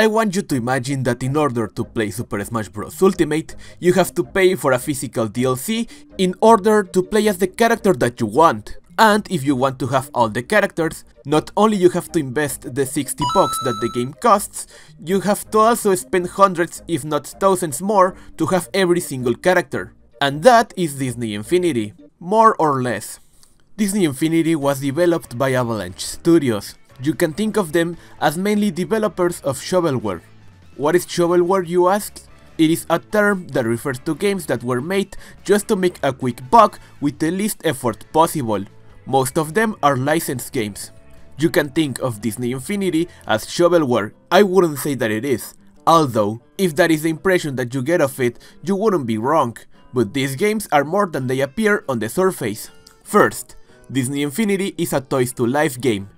I want you to imagine that in order to play Super Smash Bros. Ultimate, you have to pay for a physical DLC in order to play as the character that you want. And if you want to have all the characters, not only you have to invest the 60 bucks that the game costs, you have to also spend hundreds if not thousands more to have every single character. And that is Disney Infinity, more or less. Disney Infinity was developed by Avalanche Studios. You can think of them as mainly developers of shovelware. What is shovelware, you ask? It is a term that refers to games that were made just to make a quick buck with the least effort possible. Most of them are licensed games. You can think of Disney Infinity as shovelware. I wouldn't say that it is. Although, if that is the impression that you get of it, you wouldn't be wrong. But these games are more than they appear on the surface. First, Disney Infinity is a Toys to Life game.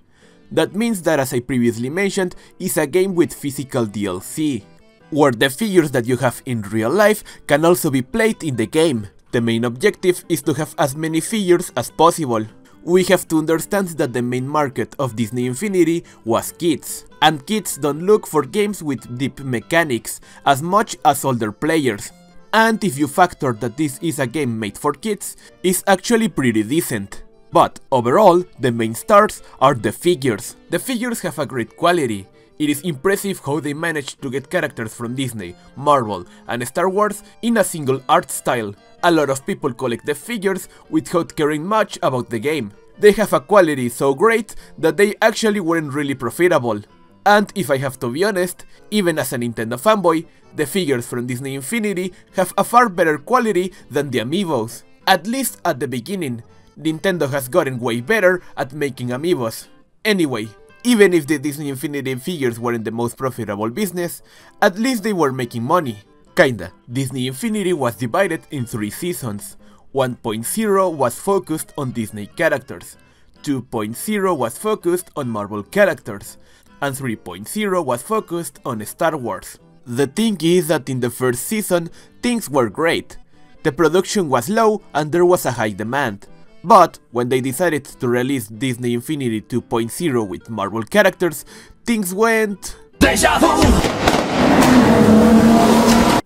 That means that, as I previously mentioned, is a game with physical DLC, where the figures that you have in real life can also be played in the game. The main objective is to have as many figures as possible. We have to understand that the main market of Disney Infinity was kids, and kids don't look for games with deep mechanics as much as older players. And if you factor that this is a game made for kids, it's actually pretty decent. But overall, the main stars are the figures. The figures have a great quality. It is impressive how they managed to get characters from Disney, Marvel and Star Wars in a single art style. A lot of people collect the figures without caring much about the game. They have a quality so great that they actually weren't really profitable. And if I have to be honest, even as a Nintendo fanboy, the figures from Disney Infinity have a far better quality than the amiibos. At least at the beginning. Nintendo has gotten way better at making amiibos. Anyway, even if the Disney Infinity figures weren't the most profitable business, at least they were making money. Kinda. Disney Infinity was divided in 3 seasons. 1.0 was focused on Disney characters, 2.0 was focused on Marvel characters, and 3.0 was focused on Star Wars. The thing is that in the first season, things were great. The production was low and there was a high demand. But when they decided to release Disney Infinity 2.0 with Marvel characters, things went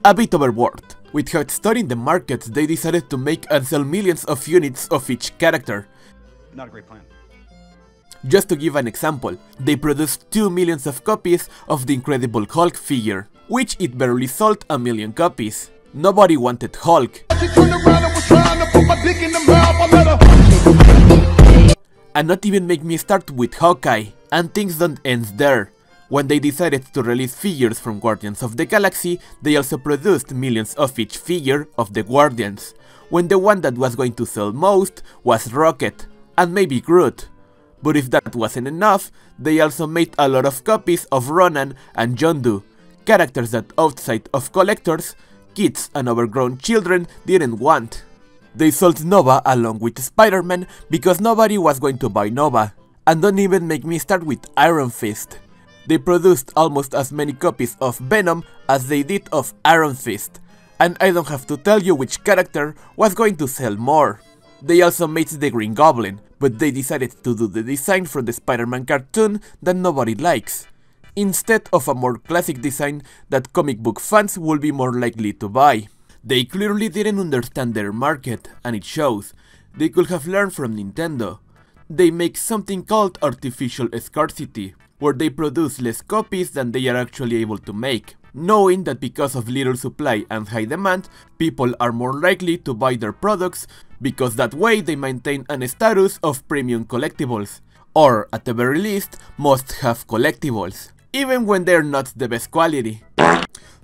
a bit overboard. Without studying the market, they decided to make and sell millions of units of each character. Not a great plan. Just to give an example, they produced 2 million of copies of the Incredible Hulk figure, which it barely sold 1 million copies. Nobody wanted Hulk. And not even make me start with Hawkeye, and things don't end there. When they decided to release figures from Guardians of the Galaxy, they also produced millions of each figure of the Guardians, when the one that was going to sell most was Rocket, and maybe Groot. But if that wasn't enough, they also made a lot of copies of Ronan and Yondu, characters that outside of collectors, kids and overgrown children didn't want. They sold Nova along with Spider-Man because nobody was going to buy Nova. And don't even make me start with Iron Fist. They produced almost as many copies of Venom as they did of Iron Fist. And I don't have to tell you which character was going to sell more. They also made the Green Goblin, but they decided to do the design from the Spider-Man cartoon that nobody likes, instead of a more classic design that comic book fans will be more likely to buy. They clearly didn't understand their market, and it shows. They could have learned from Nintendo. They make something called artificial scarcity, where they produce less copies than they are actually able to make, knowing that because of little supply and high demand, people are more likely to buy their products, because that way they maintain a status of premium collectibles, or at the very least, must-have collectibles, even when they're not the best quality.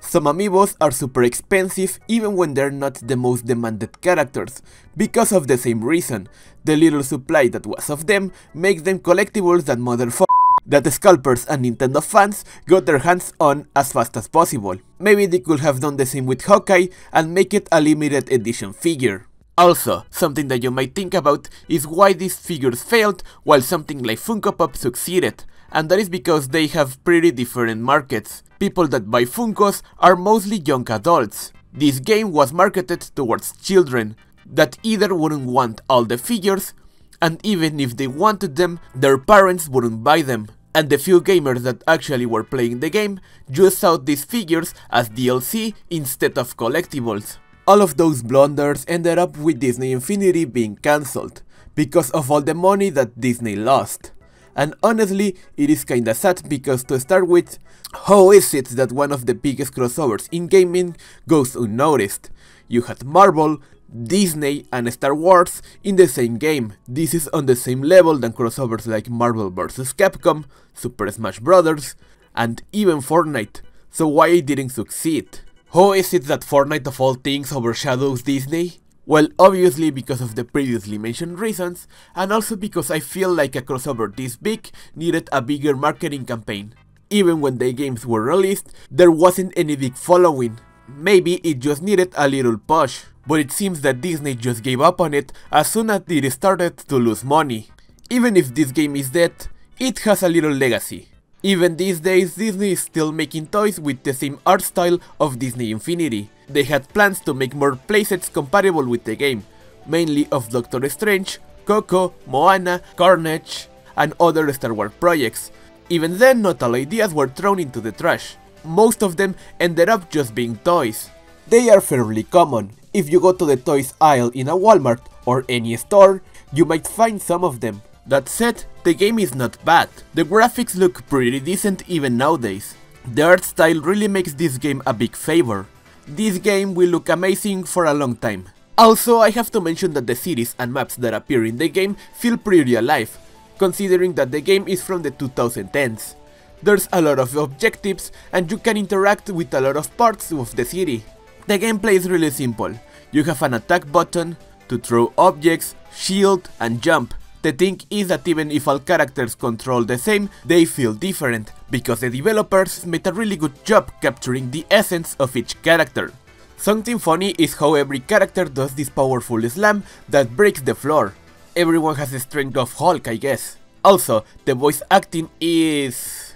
Some amiibos are super expensive even when they're not the most demanded characters, because of the same reason. The little supply that was of them makes them collectibles that scalpers and Nintendo fans got their hands on as fast as possible. Maybe they could have done the same with Hawkeye and make it a limited edition figure. Also, something that you might think about is why these figures failed while something like Funko Pop succeeded. And that is because they have pretty different markets. People that buy Funkos are mostly young adults. This game was marketed towards children that either wouldn't want all the figures, and even if they wanted them, their parents wouldn't buy them. and the few gamers that actually were playing the game just saw these figures as DLC instead of collectibles. All of those blunders ended up with Disney Infinity being cancelled, because of all the money that Disney lost. And honestly, it is kinda sad because to start with, how is it that one of the biggest crossovers in gaming goes unnoticed? You had Marvel, Disney and Star Wars in the same game. This is on the same level than crossovers like Marvel vs Capcom, Super Smash Bros, and even Fortnite, so why it didn't succeed? How is it that Fortnite of all things overshadows Disney? Well, obviously because of the previously mentioned reasons, and also because I feel like a crossover this big needed a bigger marketing campaign. Even when the games were released, there wasn't any big following. Maybe it just needed a little push, but it seems that Disney just gave up on it as soon as it started to lose money. Even if this game is dead, it has a little legacy. Even these days, Disney is still making toys with the same art style of Disney Infinity. They had plans to make more playsets compatible with the game, mainly of Doctor Strange, Coco, Moana, Carnage, and other Star Wars projects. Even then, not all ideas were thrown into the trash. Most of them ended up just being toys. They are fairly common. If you go to the toys aisle in a Walmart or any store, you might find some of them. That said, the game is not bad. The graphics look pretty decent even nowadays. The art style really makes this game a big favor. This game will look amazing for a long time. Also, I have to mention that the cities and maps that appear in the game feel pretty alive, considering that the game is from the 2010s. There's a lot of objectives and you can interact with a lot of parts of the city. The gameplay is really simple. You have an attack button to throw objects, shield and jump. The thing is that even if all characters control the same, they feel different, because the developers made a really good job capturing the essence of each character. Something funny is how every character does this powerful slam that breaks the floor. Everyone has the strength of Hulk, I guess. Also, the voice acting is...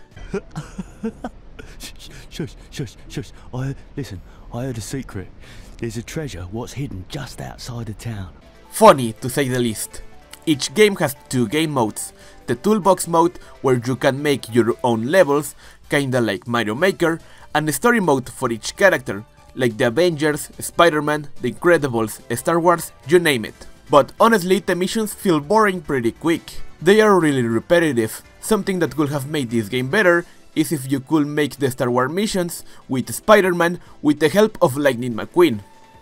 Shush. Listen, I heard a secret. There's a treasure what's hidden just outside of town. Funny, to say the least. Each game has two game modes. The toolbox mode, where you can make your own levels, kinda like Mario Maker, and the story mode for each character, like the Avengers, Spider-Man, The Incredibles, Star Wars, you name it. But honestly, the missions feel boring pretty quick. They are really repetitive. Something that could have made this game better is if you could make the Star Wars missions with Spider-Man with the help of Lightning McQueen,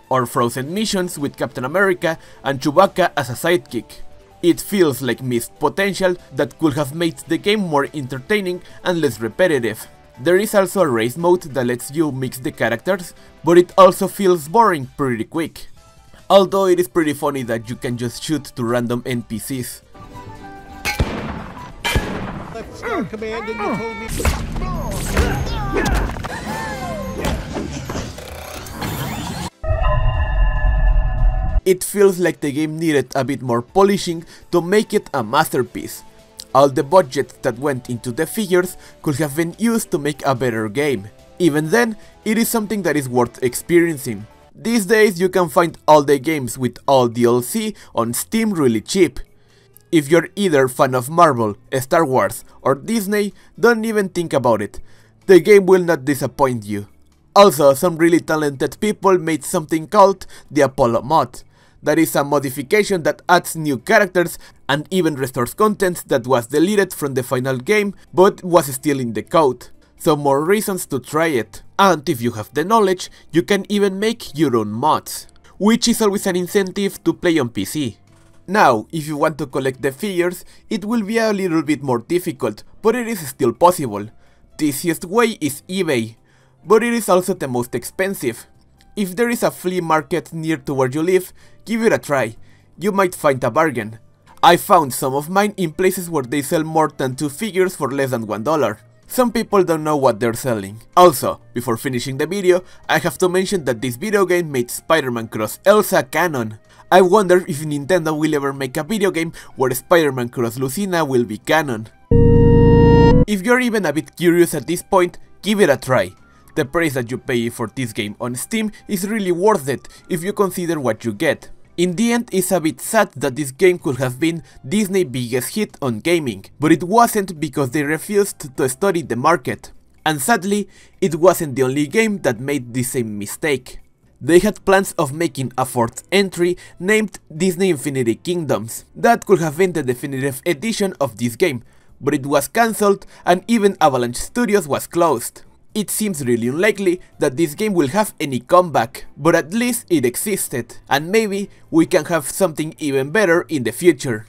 or Frozen missions with Captain America and Chewbacca as a sidekick. It feels like missed potential that could have made the game more entertaining and less repetitive. There is also a race mode that lets you mix the characters, but it also feels boring pretty quick. Although it is pretty funny that you can just shoot to random NPCs. It feels like the game needed a bit more polishing to make it a masterpiece. All the budget that went into the figures could have been used to make a better game. Even then, it is something that is worth experiencing. These days you can find all the games with all DLC on Steam really cheap. If you're either fan of Marvel, Star Wars or Disney, don't even think about it. The game will not disappoint you. Also, some really talented people made something called the Apollo mod. That is a modification that adds new characters and even restores content that was deleted from the final game but was still in the code. So more reasons to try it. And if you have the knowledge, you can even make your own mods, which is always an incentive to play on PC. Now, if you want to collect the figures, it will be a little bit more difficult, but it is still possible. The easiest way is eBay, but it is also the most expensive. If there is a flea market near to where you live, give it a try. You might find a bargain. I found some of mine in places where they sell more than 2 figures for less than $1. Some people don't know what they're selling. Also, before finishing the video, I have to mention that this video game made Spider-Man Cross Elsa canon. I wonder if Nintendo will ever make a video game where Spider-Man Cross Lucina will be canon. If you're even a bit curious at this point, give it a try. The price that you pay for this game on Steam is really worth it if you consider what you get. In the end, it's a bit sad that this game could have been Disney's biggest hit on gaming, but it wasn't because they refused to study the market. And sadly, it wasn't the only game that made the same mistake. They had plans of making a fourth entry named Disney Infinity Kingdoms. That could have been the definitive edition of this game, but it was cancelled and even Avalanche Studios was closed. It seems really unlikely that this game will have any comeback, but at least it existed, and maybe we can have something even better in the future.